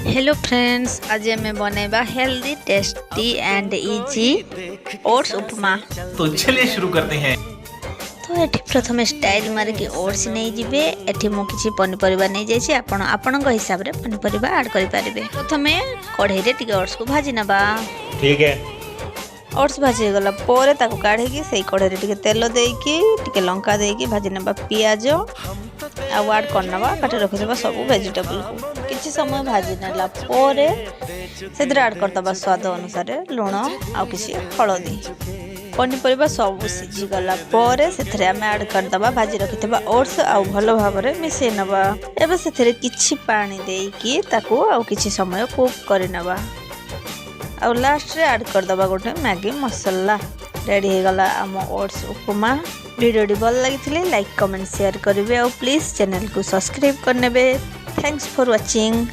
Hello friends, आज हमें बनेबा healthy tasty and easy oats upma. तो चलिए शुरू करते हैं। तो ये प्रथम स्टाइल मारिकी ओट्स नहीं जीवे। एठी मो किछि पनिपरिबा नहीं जाइछि, आपण आपनक हिसाब रे पनिपरिबा ऐड करि पारिबे। प्रथमे कढ़ाई रे टिके ओट्स को भाजी नबा। ठीक है। ओट्स भाजी गला पोरे ताको काढे की सेई कढ़ाई रे टिके तेल देकी टिके लंका देकी भाजी नबा। पियाज आउ ऐड करनबा काटे रखिबा सब वेजिटेबल को किछि समय भाजी नेला पोरे सेदरे ऐड करतबा स्वाद अनुसार लूण आउ किछि हळदी। पनिपरिबा सब सिझी गला पोरे सेथरे हम ऐड करदबा भाजी रखितबा ओट्स आउ भलो भाबरे मिसै नबा। एबे सेथरे किछि पानी देकी ताको आउ किछि समय कुक करिनबा। आउ लास्ट रे ऐड करदबा गोटे मैगी मसाला। रेडी हो गला आम ओट्स उपमा। वीडियो भल लगी लाइक कमेंट शेयर करेंगे और प्लीज चैनल को सब्सक्राइब करने। Thanks for watching.